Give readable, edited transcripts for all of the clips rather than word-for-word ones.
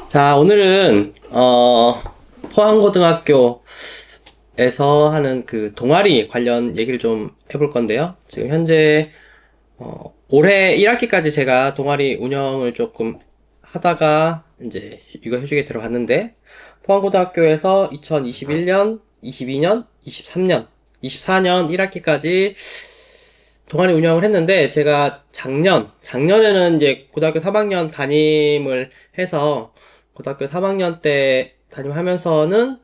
자, 오늘은 포항고등학교에서 하는 그 동아리 관련 얘기를 좀 해볼 건데요. 지금 현재 올해 1학기까지 제가 동아리 운영을 조금 하다가 이제 육아휴직에 들어갔는데, 포항고등학교에서 2021년, 22년, 23년, 24년 1학기까지 동아리 운영을 했는데, 제가 작년에는 이제 고등학교 3학년 담임을 해서 고등학교 3학년 때 담임하면서는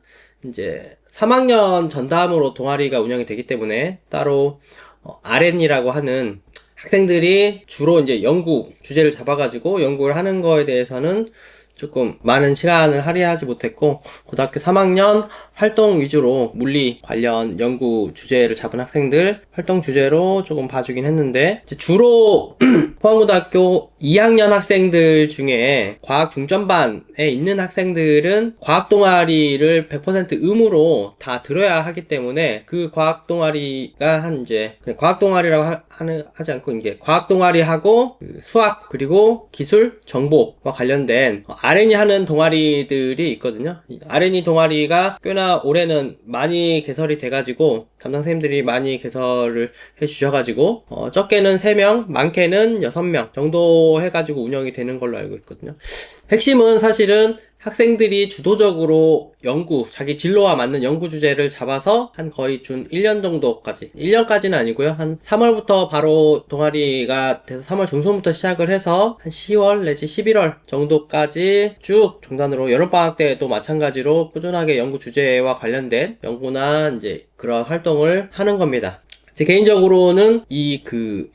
이제 3학년 전담으로 동아리가 운영이 되기 때문에 따로 RN이라고 하는 학생들이 주로 이제 연구 주제를 잡아가지고 연구를 하는 거에 대해서는 조금 많은 시간을 할애하지 못했고, 고등학교 3학년 활동 위주로 물리 관련 연구 주제를 잡은 학생들 활동 주제로 조금 봐주긴 했는데, 이제 주로 포항고등학교 2학년 학생들 중에 과학 중점반에 있는 학생들은 과학 동아리를 100% 의무로 다 들어야 하기 때문에, 그 과학 동아리가 과학 동아리라고 하지 않고 이제 과학 동아리하고 수학 그리고 기술 정보와 관련된 RN이 하는 동아리들이 있거든요. RN이 동아리가 꽤나 올해는 많이 개설이 돼가지고 담당 선생님들이 많이 개설을 해주셔가지고 적게는 3명, 많게는 6명 정도 해가지고 운영이 되는 걸로 알고 있거든요. 핵심은 사실은 학생들이 주도적으로 자기 진로와 맞는 연구 주제를 잡아서 한 거의 준 1년 정도까지, 1년까지는 아니고요. 한 3월부터 바로 동아리가 돼서 3월 중순부터 시작을 해서 한 10월 내지 11월 정도까지 쭉 종단으로, 여름방학 때도 마찬가지로 꾸준하게 연구 주제와 관련된 연구나 이제 그런 활동을 하는 겁니다. 제 개인적으로는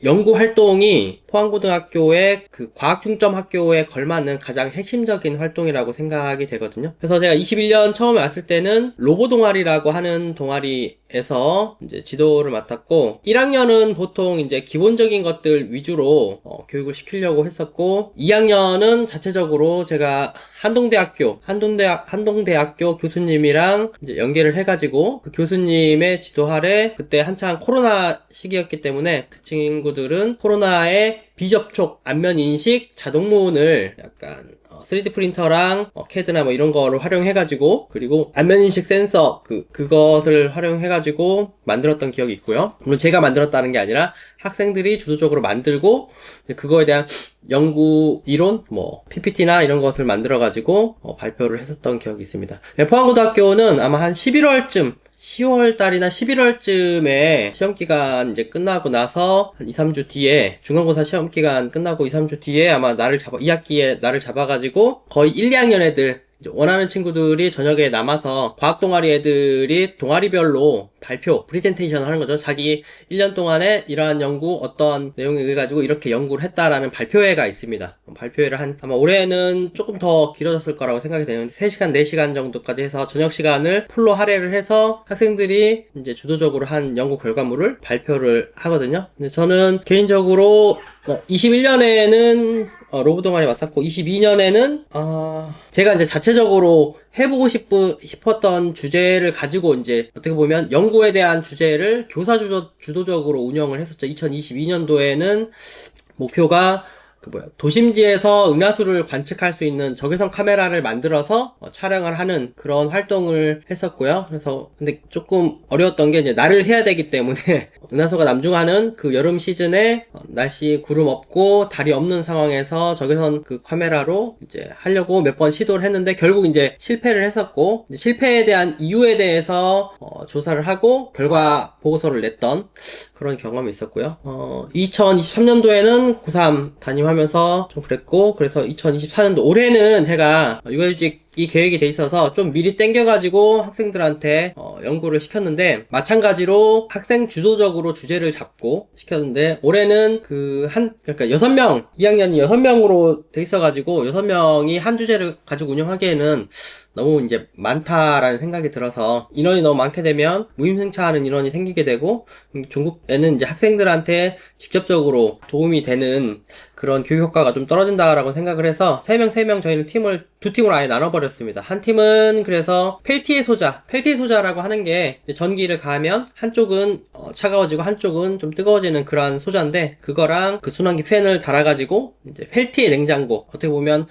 연구 활동이 포항고등학교의 그 과학중점 학교에 걸맞는 가장 핵심적인 활동이라고 생각이 되거든요. 그래서 제가 21년 처음에 왔을 때는 로보 동아리라고 하는 동아리에서 이제 지도를 맡았고, 1학년은 보통 이제 기본적인 것들 위주로 교육을 시키려고 했었고, 2학년은 자체적으로 제가 한동대학교 교수님이랑 이제 연계를 해가지고 그 교수님의 지도 아래, 그때 한창 코로나 시기였기 때문에 그 친구들은 코로나에 비접촉 안면 인식 자동문을 약간 3D 프린터랑 CAD나 뭐 이런 거를 활용해가지고, 그리고 안면 인식 센서 그것을 활용해가지고 만들었던 기억이 있고요. 물론 제가 만들었다는 게 아니라 학생들이 주도적으로 만들고, 그거에 대한 연구 이론, PPT나 이런 것을 만들어가지고 발표를 했었던 기억이 있습니다. 포항고등학교는 아마 한 10월달이나 11월쯤에 시험기간 이제 끝나고 나서 한 2, 3주 뒤에, 중간고사 시험기간 끝나고 2, 3주 뒤에 아마 2학기에 나를 잡아가지고 거의 1, 2학년 애들, 원하는 친구들이 저녁에 남아서 과학 동아리 애들이 동아리별로 프리젠테이션 하는 거죠. 자기 1년 동안에 이러한 연구 어떤 내용에 의해 가지고 이렇게 연구를 했다라는 발표회가 있습니다. 발표회를 아마 올해는 조금 더 길어졌을 거라고 생각이 되는데 3시간, 4시간 정도까지 해서 저녁 시간을 풀로 할애를 해서 학생들이 이제 주도적으로 한 연구 결과물을 발표를 하거든요. 근데 저는 개인적으로 21년에는 로봇 동아리 맡았고, 22년에는 제가 이제 자체적으로 해보고 싶었던 주제를 가지고 이제 어떻게 보면 연구에 대한 주제를 교사 주도적으로 운영을 했었죠. 2022년도에는 목표가 도심지에서 은하수를 관측할 수 있는 적외선 카메라를 만들어서 촬영을 하는 그런 활동을 했었고요. 근데 조금 어려웠던 게 이제 날을 새야 되기 때문에 은하수가 남중하는 그 여름 시즌에 날씨 구름 없고 달이 없는 상황에서 적외선 그 카메라로 이제 하려고 몇 번 시도를 했는데 결국 이제 실패를 했었고, 이제 실패에 대한 이유에 대해서 조사를 하고 결과 보고서를 냈던 그런 경험이 있었고요. 2023년도에는 고3 담임하면서 좀 그랬고, 그래서 2024년도 올해는 제가 육아휴직 이 계획이 돼 있어서 좀 미리 땡겨가지고 학생들한테 연구를 시켰는데, 마찬가지로 학생 주도적으로 주제를 잡고 시켰는데, 올해는 그러니까 6명, 2학년이 6명으로 돼 있어가지고 6명이 한 주제를 가지고 운영하기에는 너무 이제 많다라는 생각이 들어서, 인원이 너무 많게 되면 무임승차하는 인원이 생기게 되고, 종국에는 이제 학생들한테 직접적으로 도움이 되는 그런 교육 효과가 좀 떨어진다라고 생각을 해서 3명 저희는 두 팀으로 아예 나눠버렸습니다. 한 팀은 그래서 펠티에 소자라고 하는 게 전기를 가하면 한쪽은 차가워지고 한쪽은 좀 뜨거워지는 그런 소자인데, 그거랑 그 순환기 팬을 달아가지고 이제 펠티에 냉장고, 어떻게 보면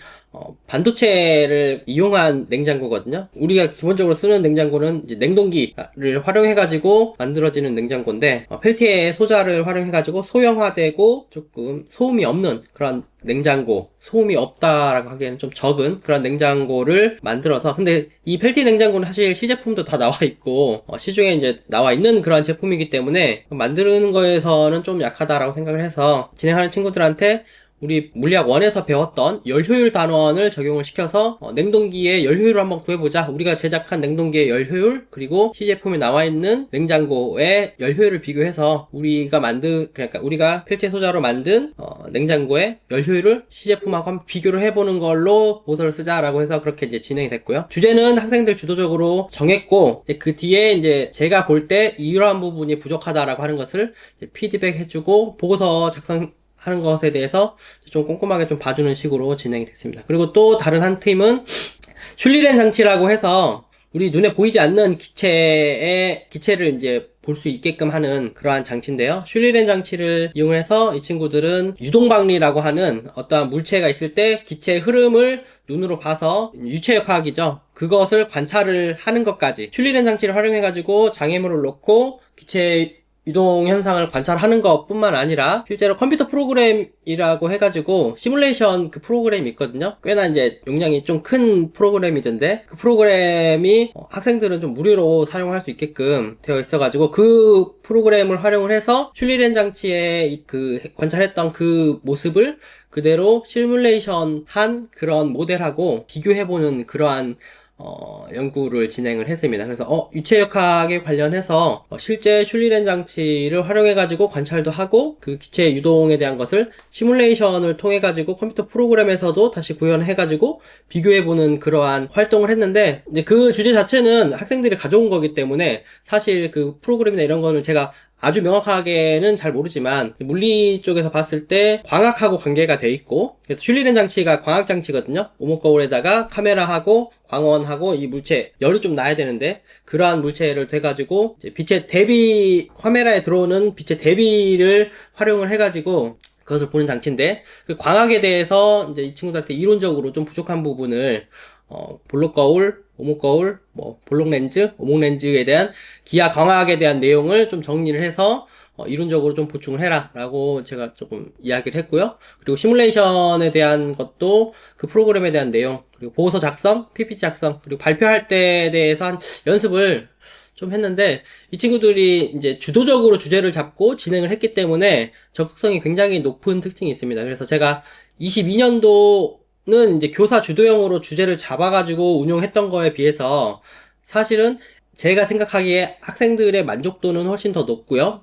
반도체를 이용한 냉장고거든요. 우리가 기본적으로 쓰는 냉장고는 이제 냉동기를 활용해가지고 만들어지는 냉장고인데, 펠티의 소자를 활용해가지고 소형화되고 조금 소음이 없는 그런 냉장고, 소음이 없다라고 하기에는 좀 적은 그런 냉장고를 만들어서, 근데 이 펠티 냉장고는 사실 시제품도 다 나와 있고, 시중에 이제 나와 있는 그런 제품이기 때문에 만드는 거에서는 좀 약하다라고 생각을 해서 진행하는 친구들한테 우리 물리학 1에서 배웠던 열효율 단원을 적용을 시켜서 냉동기의 열효율을 한번 구해보자. 우리가 제작한 냉동기의 열효율, 그리고 시제품에 나와 있는 냉장고의 열효율을 비교해서 그러니까 우리가 필체 소자로 만든 냉장고의 열효율을 시제품하고 한번 비교를 해보는 걸로 보고서를 쓰자라고 해서 그렇게 이제 진행이 됐고요. 주제는 학생들 주도적으로 정했고, 이제 그 뒤에 이제 제가 볼 때 이러한 부분이 부족하다라고 하는 것을 이제 피드백 해주고 보고서 하는 것에 대해서 좀 꼼꼼하게 좀 봐주는 식으로 진행이 됐습니다. 그리고 또 다른 한 팀은 슐리렌 장치라고 해서 우리 눈에 보이지 않는 기체를 이제 볼 수 있게끔 하는 그러한 장치인데요. 슐리렌 장치를 이용해서 이 친구들은 유동박리라고 하는 어떠한 물체가 있을 때 기체의 흐름을 눈으로 봐서 유체역학이죠. 그것을 관찰을 하는 것까지 슐리렌 장치를 활용해가지고 장애물을 놓고 기체의 유동 현상을 관찰하는 것 뿐만 아니라 실제로 컴퓨터 프로그램이라고 해가지고 시뮬레이션 그 프로그램이 있거든요. 꽤나 이제 용량이 좀 큰 프로그램이던데 그 프로그램이 학생들은 좀 무료로 사용할 수 있게끔 되어 있어가지고 그 프로그램을 활용을 해서 슐리렌 장치에 그 관찰했던 그 모습을 그대로 시뮬레이션 한 그런 모델하고 비교해보는 그러한 연구를 진행을 했습니다. 그래서 유체역학에 관련해서 실제 슐리렌 장치를 활용해가지고 관찰도 하고 그 기체 유동에 대한 것을 시뮬레이션을 통해가지고 컴퓨터 프로그램에서도 다시 구현해가지고 비교해보는 그러한 활동을 했는데, 이제 그 주제 자체는 학생들이 가져온 거기 때문에 사실 그 프로그램이나 이런 거는 제가 아주 명확하게는 잘 모르지만 물리 쪽에서 봤을 때 광학하고 관계가 돼 있고, 그래서 슐리렌 장치가 광학 장치거든요. 오목거울에다가 카메라하고 광원하고 이 물체 열이 좀 나야 되는데 그러한 물체를 돼가지고 이제 빛의 대비, 카메라에 들어오는 빛의 대비를 활용을 해가지고 그것을 보는 장치인데, 그 광학에 대해서 이제 이 친구들한테 이론적으로 좀 부족한 부분을 볼록거울, 오목거울, 볼록렌즈, 오목렌즈에 대한 기하 광학에 대한 내용을 좀 정리를 해서 이론적으로 좀 보충을 해라 라고 제가 조금 이야기를 했고요. 그리고 시뮬레이션에 대한 것도 그 프로그램에 대한 내용, 그리고 보고서 작성, PPT 작성, 그리고 발표할 때에 대해서 한 연습을 좀 했는데, 이 친구들이 이제 주도적으로 주제를 잡고 진행을 했기 때문에 적극성이 굉장히 높은 특징이 있습니다. 그래서 제가 22년도는 이제 교사 주도형으로 주제를 잡아가지고 운용했던 거에 비해서 사실은 제가 생각하기에 학생들의 만족도는 훨씬 더 높고요.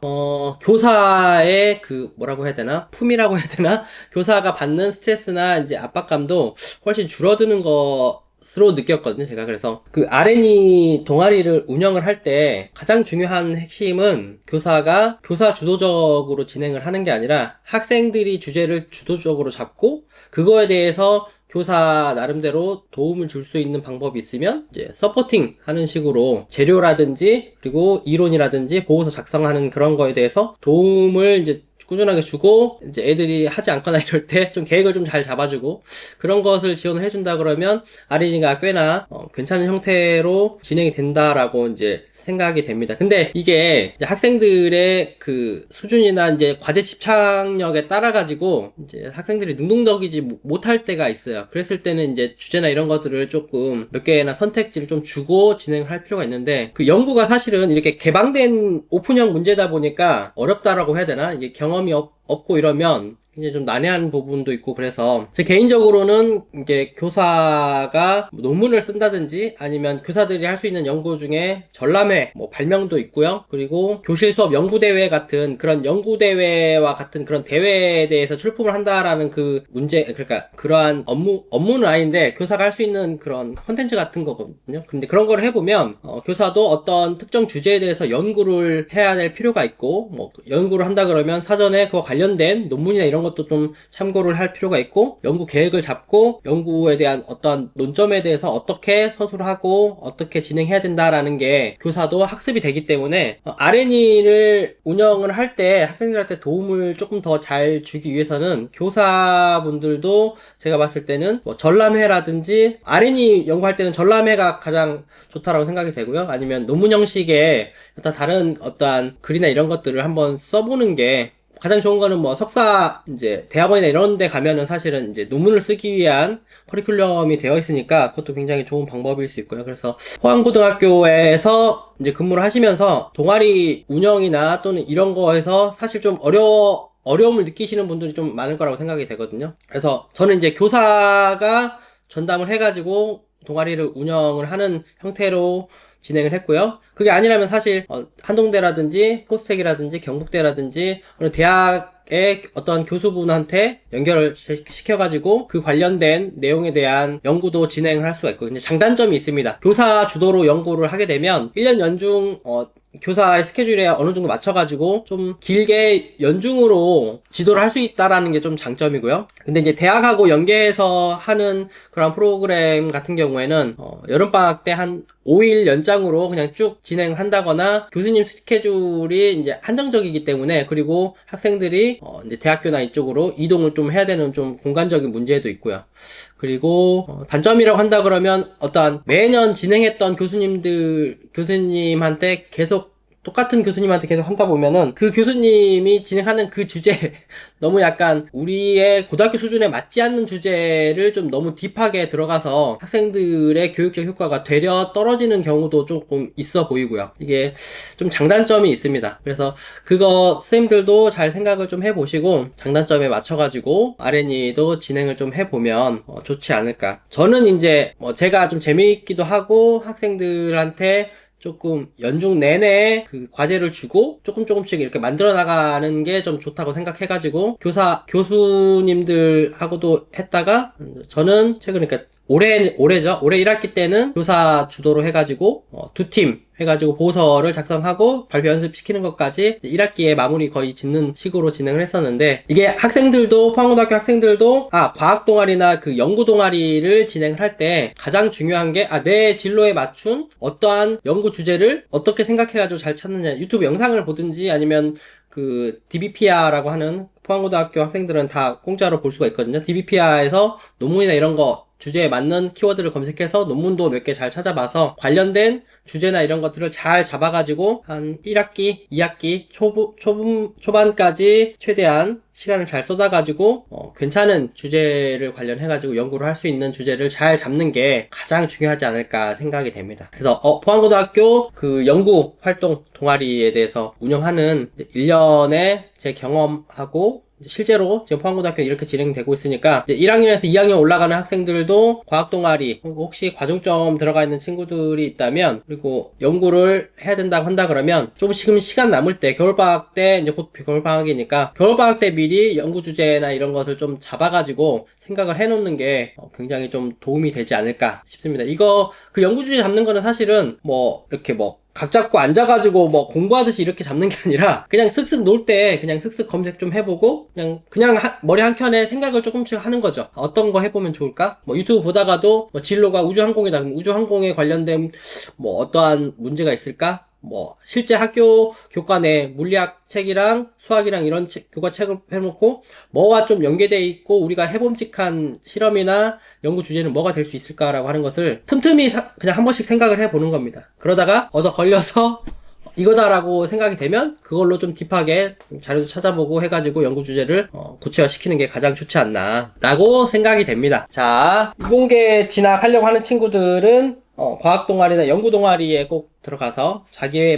교사의 뭐라고 해야 되나? 품이라고 해야 되나? 교사가 받는 스트레스나 이제 압박감도 훨씬 줄어드는 것으로 느꼈거든요, 제가. 그래서 그 R&E 동아리를 운영을 할 때 가장 중요한 핵심은 교사가 교사 주도적으로 진행을 하는 게 아니라 학생들이 주제를 주도적으로 잡고 그거에 대해서 교사 나름대로 도움을 줄 수 있는 방법이 있으면 이제 서포팅 하는 식으로 재료라든지 그리고 이론이라든지 보고서 작성하는 그런 거에 대해서 도움을 이제 꾸준하게 주고, 이제 애들이 하지 않거나 이럴 때 좀 계획을 좀 잘 잡아주고 그런 것을 지원을 해준다 그러면 R&E가 꽤나 괜찮은 형태로 진행이 된다라고 이제 생각이 됩니다. 근데 이게 이제 학생들의 그 수준이나 이제 과제 집착력에 따라 가지고 이제 학생들이 능동적이지 못할 때가 있어요. 그랬을 때는 이제 주제나 이런 것들을 조금 몇 개나 선택지를 좀 주고 진행을 할 필요가 있는데, 그 연구가 사실은 이렇게 개방된 오픈형 문제다 보니까 어렵다라고 해야 되나? 이게 경험이 없고 이러면 이제 좀 난해한 부분도 있고, 그래서 제 개인적으로는 이게 교사가 논문을 쓴다든지 아니면 교사들이 할 수 있는 연구 중에 전람회, 발명도 있고요. 그리고 교실 수업 연구대회 같은 그런 연구대회와 같은 그런 대회에 대해서 출품을 한다라는 그 문제, 그러니까 그러한 업무는 아닌데 교사가 할 수 있는 그런 컨텐츠 같은 거거든요. 근데 그런 걸 해보면 교사도 어떤 특정 주제에 대해서 연구를 해야 될 필요가 있고, 연구를 한다 그러면 사전에 그와 관련된 논문이나 이런 것도 좀 참고를 할 필요가 있고, 연구 계획을 잡고 연구에 대한 어떤 논점에 대해서 어떻게 서술하고 어떻게 진행해야 된다라는 게 교사도 학습이 되기 때문에 R&E를 운영을 할 때 학생들한테 도움을 조금 더 잘 주기 위해서는 교사분들도 제가 봤을 때는 뭐 전람회라든지 R&E 연구할 때는 전람회가 가장 좋다라고 생각이 되고요. 아니면 논문 형식의 어떤 다른 어떠한 글이나 이런 것들을 한번 써보는 게 가장 좋은 거는 뭐 석사 이제 대학원이나 이런 데 가면은 사실은 이제 논문을 쓰기 위한 커리큘럼이 되어 있으니까 그것도 굉장히 좋은 방법일 수 있고요. 그래서 포항고등학교에서 이제 근무를 하시면서 동아리 운영이나 또는 이런 거에서 사실 좀 어려움을 느끼시는 분들이 좀 많을 거라고 생각이 되거든요. 그래서 저는 이제 교사가 전담을 해가지고 동아리를 운영을 하는 형태로 진행을 했고요. 그게 아니라면 사실 한동대라든지 포스텍이라든지 경북대라든지 어느 대학의 어떤 교수분한테 연결을 시켜가지고 그 관련된 내용에 대한 연구도 진행을 할 수가 있고, 이제 장단점이 있습니다. 교사 주도로 연구를 하게 되면 1년 연중 교사의 스케줄에 어느 정도 맞춰가지고 좀 길게 연중으로 지도를 할 수 있다라는 게 좀 장점이고요. 근데 이제 대학하고 연계해서 하는 그런 프로그램 같은 경우에는 여름방학 때 한 5일 연장으로 그냥 쭉 진행을 한다거나 교수님 스케줄이 이제 한정적이기 때문에, 그리고 학생들이 이제 대학교나 이쪽으로 이동을 좀 해야 되는 좀 공간적인 문제도 있고요. 그리고 단점이라고 한다 그러면 어떠한 매년 진행했던 교수님한테 계속 똑같은 교수님한테 계속 한다 보면은 그 교수님이 진행하는 그 주제 너무 약간 우리의 고등학교 수준에 맞지 않는 주제를 좀 너무 딥하게 들어가서 학생들의 교육적 효과가 되려 떨어지는 경우도 조금 있어 보이고요. 이게 좀 장단점이 있습니다. 그래서 그거 선생님들도 잘 생각을 좀 해보시고 장단점에 맞춰가지고 R&E도 진행을 좀 해보면 좋지 않을까. 저는 이제 제가 좀 재미있기도 하고 학생들한테 조금 연중 내내 그 과제를 주고 조금씩 이렇게 만들어 나가는 게 좀 좋다고 생각해가지고 교수님들하고도 했다가, 저는 최근에 그러니까 올해죠. 올해 1학기 때는 교사 주도로 해가지고 두 팀 해가지고 보고서를 작성하고 발표 연습시키는 것까지 1학기에 마무리 거의 짓는 식으로 진행을 했었는데, 이게 학생들도 포항고등학교 학생들도 과학 동아리나 그 연구 동아리를 진행을 할 때 가장 중요한 게 내 진로에 맞춘 어떠한 연구 주제를 어떻게 생각해가지고 잘 찾느냐. 유튜브 영상을 보든지 아니면 그 DBPR라고 하는 포항고등학교 학생들은 다 공짜로 볼 수가 있거든요. DBPR에서 논문이나 이런 거 주제에 맞는 키워드를 검색해서 논문도 몇 개 잘 찾아봐서 관련된 주제나 이런 것들을 잘 잡아가지고 한 1학기, 2학기 초반까지 최대한 시간을 잘 쏟아가지고 괜찮은 주제를 관련해가지고 연구를 할 수 있는 주제를 잘 잡는 게 가장 중요하지 않을까 생각이 됩니다. 그래서 포항고등학교 그 연구 활동 동아리에 대해서 운영하는 1년의 제 경험하고 실제로 지금 포항고등학교 이렇게 진행되고 있으니까 이제 1학년에서 2학년 올라가는 학생들도 과학동아리 혹시 과중점 들어가 있는 친구들이 있다면, 그리고 연구를 해야 된다고 한다 그러면 조금 시간 남을 때 겨울방학 때 이제 곧 겨울방학이니까 겨울방학 때 미리 연구 주제나 이런 것을 좀 잡아가지고 생각을 해놓는 게 굉장히 좀 도움이 되지 않을까 싶습니다. 그 연구 주제 잡는 거는 사실은 이렇게 각 잡고 앉아가지고 공부하듯이 이렇게 잡는 게 아니라 그냥 쓱쓱 놀 때 그냥 쓱쓱 검색 좀 해보고 그냥 머리 한켠에 생각을 조금씩 하는 거죠. 어떤 거 해보면 좋을까? 유튜브 보다가도 진로가 우주항공이다. 그럼 우주항공에 관련된 어떠한 문제가 있을까? 실제 학교 교과내 물리학 책이랑 수학이랑 이런 교과 책을 해놓고 뭐가 좀 연계되어 있고 우리가 해봄직한 실험이나 연구 주제는 뭐가 될 수 있을까라고 하는 것을 틈틈이 그냥 한 번씩 생각을 해보는 겁니다. 그러다가 얻어 걸려서 이거다라고 생각이 되면 그걸로 좀 딥하게 자료도 찾아보고 해가지고 연구 주제를 구체화시키는 게 가장 좋지 않나 라고 생각이 됩니다. 자, 이공계 진학하려고 하는 친구들은 과학 동아리나 연구 동아리에 꼭 들어가서 자기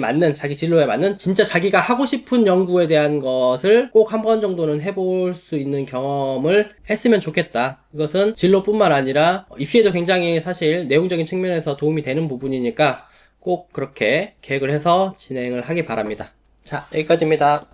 진로에 맞는 진짜 자기가 하고 싶은 연구에 대한 것을 꼭 한 번 정도는 해볼 수 있는 경험을 했으면 좋겠다. 이것은 진로뿐만 아니라 입시에도 굉장히 사실 내용적인 측면에서 도움이 되는 부분이니까 꼭 그렇게 계획을 해서 진행을 하기 바랍니다. 자, 여기까지입니다.